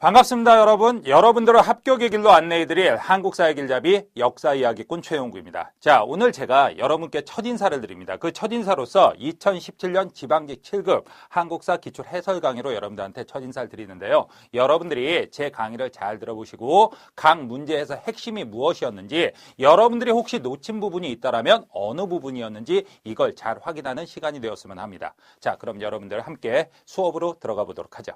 반갑습니다, 여러분. 여러분들을 합격의 길로 안내해드릴 한국사의 길잡이 역사이야기꾼 최용구입니다. 자, 오늘 제가 여러분께 첫인사를 드립니다. 그 첫인사로서 2017년 지방직 7급 한국사 기출 해설 강의로 여러분들한테 첫인사를 드리는데요. 여러분들이 제 강의를 잘 들어보시고 각 문제에서 핵심이 무엇이었는지, 여러분들이 혹시 놓친 부분이 있다면 어느 부분이었는지 이걸 잘 확인하는 시간이 되었으면 합니다. 자, 그럼 여러분들 함께 수업으로 들어가 보도록 하죠.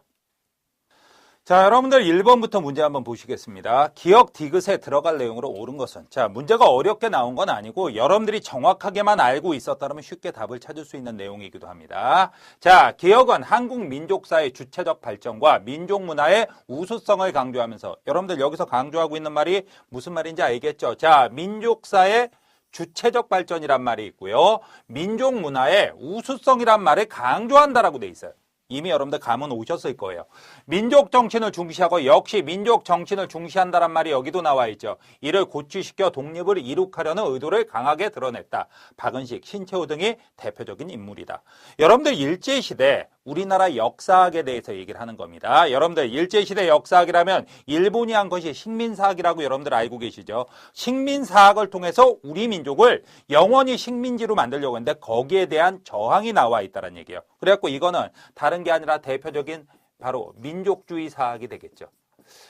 자, 여러분들 1번부터 문제 한번 보시겠습니다. 기억 디귿에 들어갈 내용으로 옳은 것은, 자, 문제가 어렵게 나온 건 아니고 여러분들이 정확하게만 알고 있었다면 쉽게 답을 찾을 수 있는 내용이기도 합니다. 자, 기억은 한국 민족사의 주체적 발전과 민족 문화의 우수성을 강조하면서, 여러분들 여기서 강조하고 있는 말이 무슨 말인지 알겠죠? 자, 민족사의 주체적 발전이란 말이 있고요. 민족 문화의 우수성이란 말을 강조한다라고 돼 있어요. 이미 여러분들 감은 오셨을 거예요. 민족 정신을 중시하고 역시 민족 정신을 중시한다란 말이 여기도 나와 있죠. 이를 고취시켜 독립을 이룩하려는 의도를 강하게 드러냈다. 박은식, 신채호 등이 대표적인 인물이다. 여러분들 일제시대 우리나라 역사학에 대해서 얘기를 하는 겁니다. 여러분들 일제시대 역사학이라면 일본이 한 것이 식민사학이라고 여러분들 알고 계시죠? 식민사학을 통해서 우리 민족을 영원히 식민지로 만들려고 했는데 거기에 대한 저항이 나와 있다는 얘기예요. 그래갖고 이거는 다른 게 아니라 대표적인 바로 민족주의 사학이 되겠죠.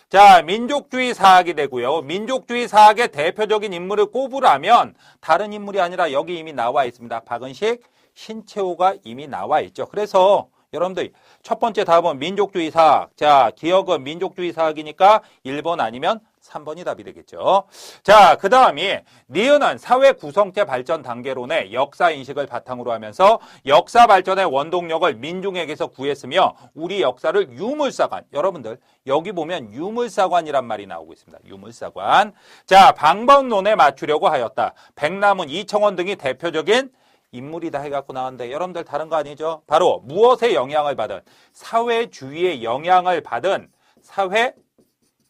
자, 민족주의 사학이 되고요. 민족주의 사학의 대표적인 인물을 꼽으라면 다른 인물이 아니라 여기 이미 나와 있습니다. 박은식, 신채호가 이미 나와 있죠. 그래서 여러분들 첫 번째 답은 민족주의 사학. 자, 기억은 민족주의 사학이니까 1번 아니면 3번이 답이 되겠죠. 자, 그 다음이 니은은 사회 구성체 발전 단계론의 역사 인식을 바탕으로 하면서 역사 발전의 원동력을 민중에게서 구했으며 우리 역사를 유물사관, 여러분들 여기 보면 유물사관이란 말이 나오고 있습니다. 유물사관. 자, 방법론에 맞추려고 하였다. 백남은, 이청원 등이 대표적인 인물이다 해갖고 나왔는데 여러분들 다른 거 아니죠? 바로 무엇의 영향을 받은, 사회주의의 영향을 받은 사회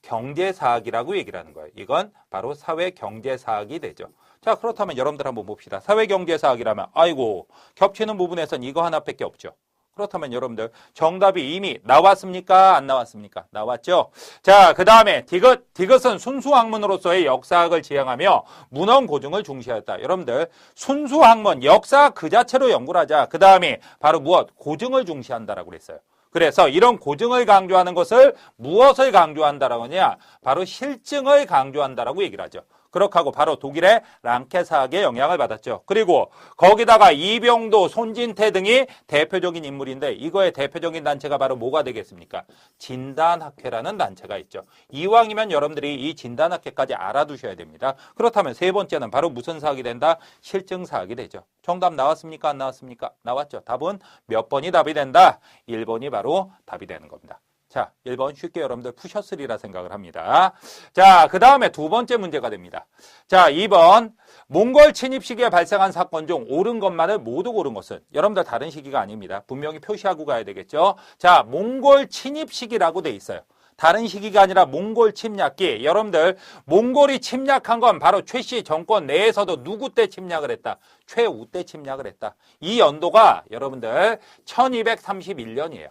경제사학이라고 얘기를 하는 거예요. 이건 바로 사회경제사학이 되죠. 자, 그렇다면 여러분들 한번 봅시다. 사회경제사학이라면 아이고 겹치는 부분에선 이거 하나밖에 없죠. 그렇다면 여러분들 정답이 이미 나왔습니까? 안 나왔습니까? 나왔죠? 자, 그 다음에 디귿은 순수학문으로서의 역사학을 지향하며 문헌 고증을 중시하였다. 여러분들 순수학문, 역사 그 자체로 연구를 하자. 그 다음에 바로 무엇? 고증을 중시한다라고 그랬어요. 그래서 이런 고증을 강조하는 것을 무엇을 강조한다라고 하냐? 바로 실증을 강조한다라고 얘기를 하죠. 그렇게 하고 바로 독일의 랑케사학의 영향을 받았죠. 그리고 거기다가 이병도, 손진태 등이 대표적인 인물인데 이거의 대표적인 단체가 바로 뭐가 되겠습니까? 진단학회라는 단체가 있죠. 이왕이면 여러분들이 이 진단학회까지 알아두셔야 됩니다. 그렇다면 세 번째는 바로 무슨 사학이 된다? 실증사학이 되죠. 정답 나왔습니까? 안 나왔습니까? 나왔죠. 답은 몇 번이 답이 된다? 1번이 바로 답이 되는 겁니다. 자, 1번 쉽게 여러분들 푸셨으리라 생각을 합니다. 자, 그 다음에 두 번째 문제가 됩니다. 자, 2번 몽골 침입 시기에 발생한 사건 중 옳은 것만을 모두 고른 것은, 여러분들 다른 시기가 아닙니다. 분명히 표시하고 가야 되겠죠. 자, 몽골 침입 시기라고 돼 있어요. 다른 시기가 아니라 몽골 침략기. 여러분들 몽골이 침략한 건 바로 최씨 정권 내에서도 누구 때 침략을 했다? 최우 때 침략을 했다. 이 연도가 여러분들 1231년이에요.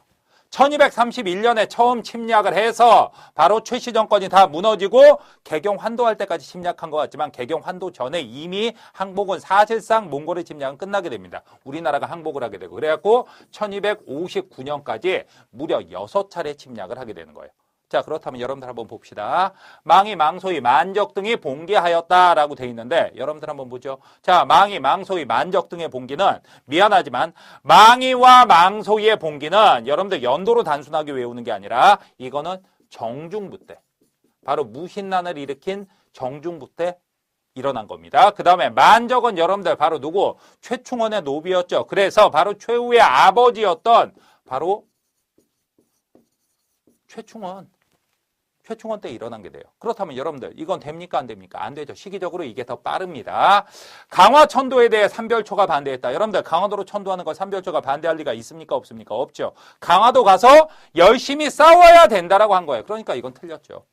1231년에 처음 침략을 해서 바로 최씨 정권이 다 무너지고 개경 환도할 때까지 침략한 것 같지만 개경 환도 전에 이미 항복은 사실상 몽골의 침략은 끝나게 됩니다. 우리나라가 항복을 하게 되고 그래갖고 1259년까지 무려 6차례 침략을 하게 되는 거예요. 자, 그렇다면 여러분들 한번 봅시다. 망이, 망소희, 만적 등이 봉기하였다라고 돼 있는데 여러분들 한번 보죠. 자, 망이, 망소희, 만적 등의 봉기는 미안하지만 망이와 망소희의 봉기는 여러분들 연도로 단순하게 외우는 게 아니라 이거는 정중부 때, 바로 무신난을 일으킨 정중부 때 일어난 겁니다. 그 다음에 만적은 여러분들 바로 누구? 최충원의 노비였죠. 그래서 바로 최후의 아버지였던 바로 최충원 때 일어난 게 돼요. 그렇다면 여러분들 이건 됩니까? 안 됩니까? 안 되죠. 시기적으로 이게 더 빠릅니다. 강화천도에 대해 삼별초가 반대했다. 여러분들 강화도로 천도하는 걸 삼별초가 반대할 리가 있습니까? 없습니까? 없죠. 강화도 가서 열심히 싸워야 된다라고 한 거예요. 그러니까 이건 틀렸죠.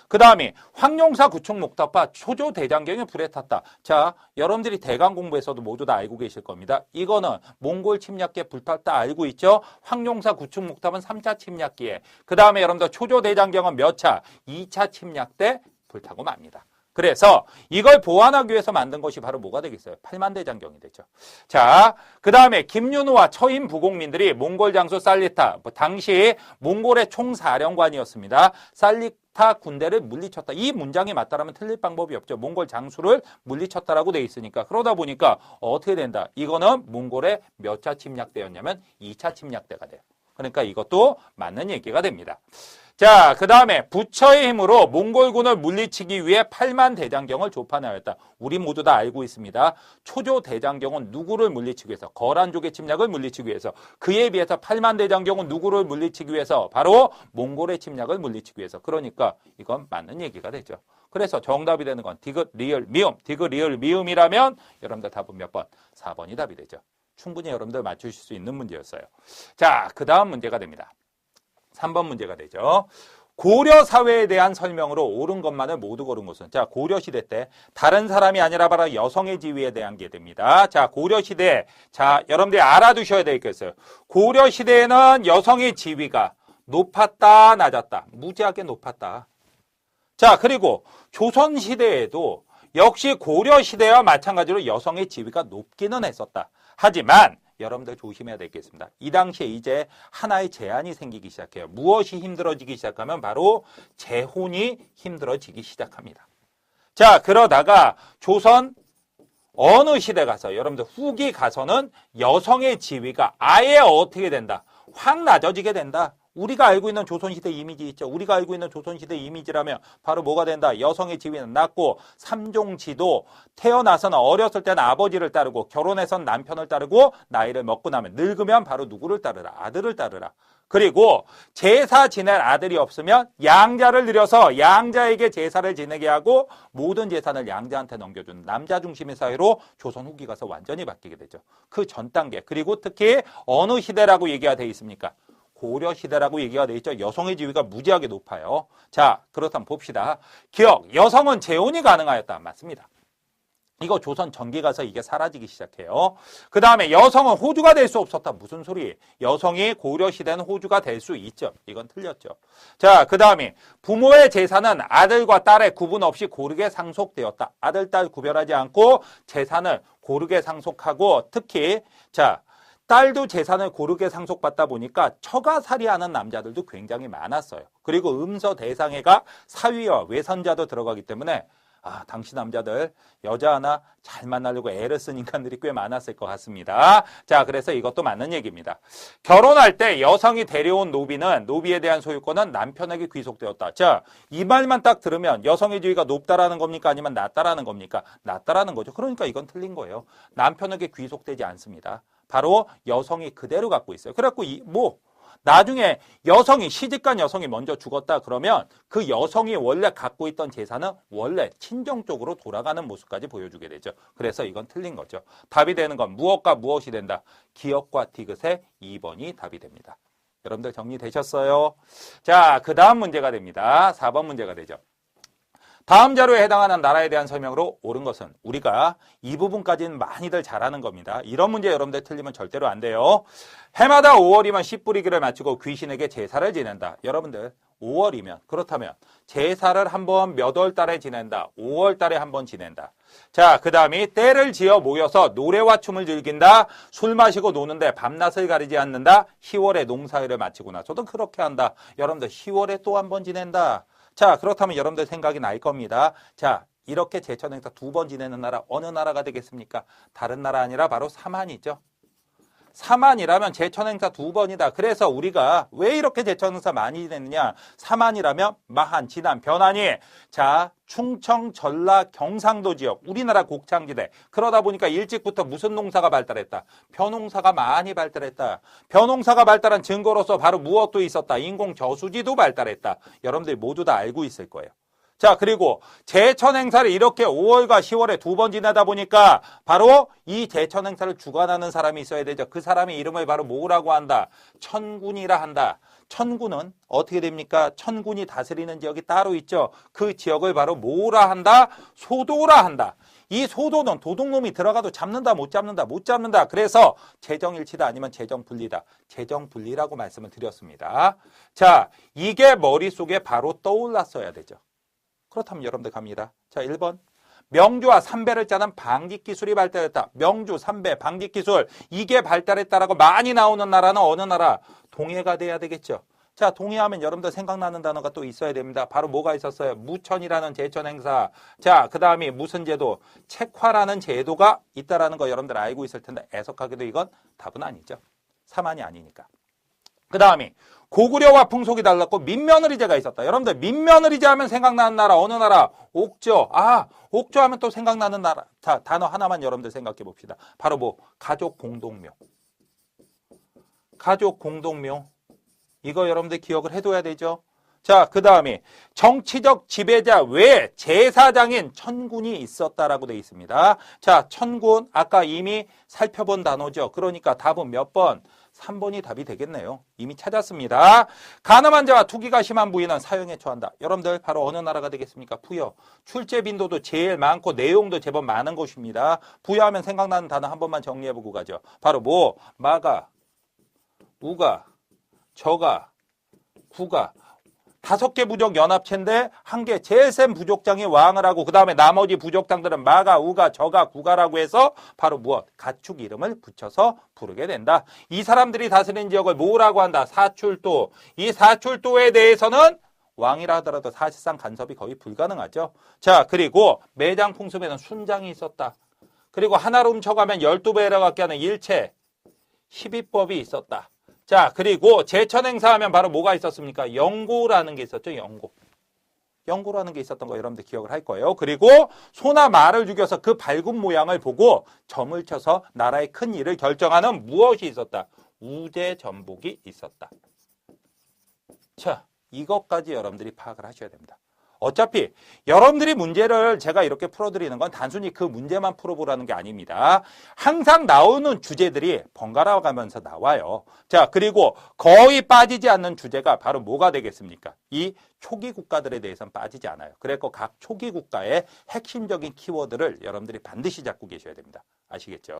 그 다음에 황룡사 구축 목탑파 초조 대장경이 불에 탔다. 자, 여러분들이 대강 공부에서도 모두 다 알고 계실 겁니다. 이거는 몽골 침략기에 불탔다 알고 있죠? 황룡사 구축 목탑은 3차 침략기에. 그 다음에 여러분들 초조 대장경은 몇 차? 2차 침략 때 불타고 맙니다. 그래서 이걸 보완하기 위해서 만든 것이 바로 뭐가 되겠어요? 팔만대장경이 되죠. 자, 그 다음에 김윤우와 처임 부공민들이 몽골 장수 살리타, 당시 몽골의 총사령관이었습니다. 살리타 군대를 물리쳤다. 이 문장이 맞다라면 틀릴 방법이 없죠. 몽골 장수를 물리쳤다라고 돼 있으니까. 그러다 보니까 어떻게 된다? 이거는 몽골의 몇 차 침략대였냐면 2차 침략대가 돼요. 그러니까 이것도 맞는 얘기가 됩니다. 자, 그 다음에 부처의 힘으로 몽골군을 물리치기 위해 8만 대장경을 조판하였다. 우리 모두 다 알고 있습니다. 초조 대장경은 누구를 물리치기 위해서? 거란족의 침략을 물리치기 위해서. 그에 비해서 8만 대장경은 누구를 물리치기 위해서? 바로 몽골의 침략을 물리치기 위해서. 그러니까 이건 맞는 얘기가 되죠. 그래서 정답이 되는 건 디귿, 리을, 미음. 디귿, 리을, 미음이라면 여러분들 답은 몇 번? 4번이 답이 되죠. 충분히 여러분들 맞추실 수 있는 문제였어요. 자, 그 다음 문제가 됩니다. 3번 문제가 되죠. 고려 사회에 대한 설명으로 옳은 것만을 모두 고른 것은? 자, 고려 시대 때 다른 사람이 아니라 바로 여성의 지위에 대한 게 됩니다. 자, 고려 시대. 자, 여러분들이 알아두셔야 되겠어요. 고려 시대에는 여성의 지위가 높았다, 낮았다. 무지하게 높았다. 자, 그리고 조선 시대에도 역시 고려 시대와 마찬가지로 여성의 지위가 높기는 했었다. 하지만 여러분들 조심해야 되겠습니다. 이 당시에 이제 하나의 제한이 생기기 시작해요. 무엇이 힘들어지기 시작하면 바로 재혼이 힘들어지기 시작합니다. 자, 그러다가 조선 어느 시대 가서 여러분들 후기 가서는 여성의 지위가 아예 어떻게 된다? 확 낮아지게 된다. 우리가 알고 있는 조선시대 이미지 있죠. 우리가 알고 있는 조선시대 이미지라면 바로 뭐가 된다? 여성의 지위는 낮고 삼종지도 태어나서는 어렸을 때는 아버지를 따르고 결혼해서는 남편을 따르고 나이를 먹고 나면 늙으면 바로 누구를 따르라? 아들을 따르라. 그리고 제사 지낼 아들이 없으면 양자를 들여서 양자에게 제사를 지내게 하고 모든 재산을 양자한테 넘겨주는 남자 중심의 사회로 조선 후기 가서 완전히 바뀌게 되죠. 그 전 단계. 그리고 특히 어느 시대라고 얘기가 되어 있습니까? 고려 시대라고 얘기가 되어 있죠. 여성의 지위가 무지하게 높아요. 자, 그렇다면 봅시다. 기억, 여성은 재혼이 가능하였다. 맞습니다. 이거 조선 전기 가서 이게 사라지기 시작해요. 그 다음에 여성은 호주가 될 수 없었다. 무슨 소리? 여성이 고려 시대는 호주가 될 수 있죠. 이건 틀렸죠. 자, 그 다음에 부모의 재산은 아들과 딸의 구분 없이 고르게 상속되었다. 아들, 딸 구별하지 않고 재산을 고르게 상속하고 특히 자, 딸도 재산을 고르게 상속받다 보니까 처가살이하는 남자들도 굉장히 많았어요. 그리고 음서 대상회가 사위와 외선자도 들어가기 때문에 당시 남자들 여자 하나 잘 만나려고 애를 쓴 인간들이 꽤 많았을 것 같습니다. 자, 그래서 이것도 맞는 얘기입니다. 결혼할 때 여성이 데려온 노비에 대한 소유권은 남편에게 귀속되었다. 자, 이 말만 딱 들으면 여성의 지위가 높다라는 겁니까? 아니면 낮다라는 겁니까? 낮다라는 거죠. 그러니까 이건 틀린 거예요. 남편에게 귀속되지 않습니다. 바로 여성이 그대로 갖고 있어요. 그래갖고 나중에 여성이 시집간 여성이 먼저 죽었다 그러면 그 여성이 원래 갖고 있던 재산은 원래 친정 쪽으로 돌아가는 모습까지 보여주게 되죠. 그래서 이건 틀린 거죠. 답이 되는 건 무엇과 무엇이 된다? 기역과 디귿의 2번이 답이 됩니다. 여러분들 정리되셨어요? 자, 그 다음 문제가 됩니다. 4번 문제가 되죠. 다음 자료에 해당하는 나라에 대한 설명으로 옳은 것은? 우리가 이 부분까지는 많이들 잘하는 겁니다. 이런 문제 여러분들 틀리면 절대로 안 돼요. 해마다 5월이면 씨 뿌리기를 마치고 귀신에게 제사를 지낸다. 여러분들 5월이면 그렇다면 제사를 한번 몇 월 달에 지낸다? 5월 달에 한번 지낸다. 자, 그 다음에 때를 지어 모여서 노래와 춤을 즐긴다. 술 마시고 노는데 밤낮을 가리지 않는다. 10월에 농사일을 마치고 나서도 그렇게 한다. 여러분들 10월에 또 한번 지낸다. 자, 그렇다면 여러분들 생각이 날 겁니다. 자, 이렇게 제천 행사 2번 지내는 나라 어느 나라가 되겠습니까? 다른 나라 아니라 바로 사만이죠. 사만이라면 제천 행사 2번이다. 그래서 우리가 왜 이렇게 제천 행사 많이 지냈느냐? 사만이라면 마한, 진안, 변안이 자, 충청, 전라, 경상도 지역, 우리나라 곡창지대. 그러다 보니까 일찍부터 무슨 농사가 발달했다? 벼농사가 많이 발달했다. 벼농사가 발달한 증거로서 바로 무엇도 있었다? 인공 저수지도 발달했다. 여러분들이 모두 다 알고 있을 거예요. 자, 그리고 제천 행사를 이렇게 5월과 10월에 2번 지내다 보니까 바로 이 제천 행사를 주관하는 사람이 있어야 되죠. 그 사람의 이름을 바로 뭐라고 한다? 천군이라 한다. 천군은 어떻게 됩니까? 천군이 다스리는 지역이 따로 있죠. 그 지역을 바로 뭐라 한다? 소도라 한다. 이 소도는 도둑놈이 들어가도 잡는다, 못 잡는다, 못 잡는다. 그래서 재정일치다 아니면 재정분리다. 재정분리라고 말씀을 드렸습니다. 자, 이게 머릿속에 바로 떠올랐어야 되죠. 그렇다면 여러분들 갑니다. 자, 1번. 명주와 삼배를 짜는 방직기술이 발달했다. 명주, 삼배, 방직기술 이게 발달했다라고 많이 나오는 나라는 어느 나라? 동해가 돼야 되겠죠. 자, 동해하면 여러분들 생각나는 단어가 또 있어야 됩니다. 바로 뭐가 있었어요? 무천이라는 제천 행사. 자, 그 다음에 무슨 제도? 책화라는 제도가 있다라는 거 여러분들 알고 있을 텐데 애석하게도 이건 답은 아니죠. 사만이 아니니까. 그 다음에 고구려와 풍속이 달랐고 민며느리제가 있었다. 여러분들 민며느리제 하면 생각나는 나라 어느 나라? 옥조. 아, 옥조 하면 또 생각나는 나라. 자, 단어 하나만 여러분들 생각해 봅시다. 바로 뭐? 가족 공동묘. 가족 공동묘. 이거 여러분들 기억을 해둬야 되죠. 자, 그 다음에 정치적 지배자 외에 제사장인 천군이 있었다라고 되어 있습니다. 자, 천군 아까 이미 살펴본 단어죠. 그러니까 답은 몇 번? 3번이 답이 되겠네요. 이미 찾았습니다. 가늠한 자와 투기가 심한 부인은 사형에 처한다. 여러분들 바로 어느 나라가 되겠습니까? 부여. 출제 빈도도 제일 많고 내용도 제법 많은 곳입니다. 부여하면 생각나는 단어 한 번만 정리해보고 가죠. 바로 뭐? 마가, 우가, 저가, 구가. 5개 부족 연합체인데 한 개 제일 센 부족장이 왕을 하고 그 다음에 나머지 부족장들은 마가, 우가, 저가, 구가라고 해서 바로 무엇? 가축 이름을 붙여서 부르게 된다. 이 사람들이 다스리는 지역을 뭐라고 한다? 사출도. 이 사출도에 대해서는 왕이라 하더라도 사실상 간섭이 거의 불가능하죠. 자, 그리고 매장 풍습에는 순장이 있었다. 그리고 하나로 훔쳐가면 12배를 갖게 하는 일체, 희비법이 있었다. 자, 그리고 제천 행사하면 바로 뭐가 있었습니까? 영고라는 게 있었죠. 영고라는 게 있었던 거 여러분들 기억을 할 거예요. 그리고 소나 말을 죽여서 그 발굽 모양을 보고 점을 쳐서 나라의 큰 일을 결정하는 무엇이 있었다? 우제전복이 있었다. 자, 이것까지 여러분들이 파악을 하셔야 됩니다. 어차피 여러분들이 문제를 제가 이렇게 풀어드리는 건 단순히 그 문제만 풀어보라는 게 아닙니다. 항상 나오는 주제들이 번갈아 가면서 나와요. 자, 그리고 거의 빠지지 않는 주제가 바로 뭐가 되겠습니까? 이 초기 국가들에 대해서는 빠지지 않아요. 그래서 각 초기 국가의 핵심적인 키워드를 여러분들이 반드시 잡고 계셔야 됩니다. 아시겠죠?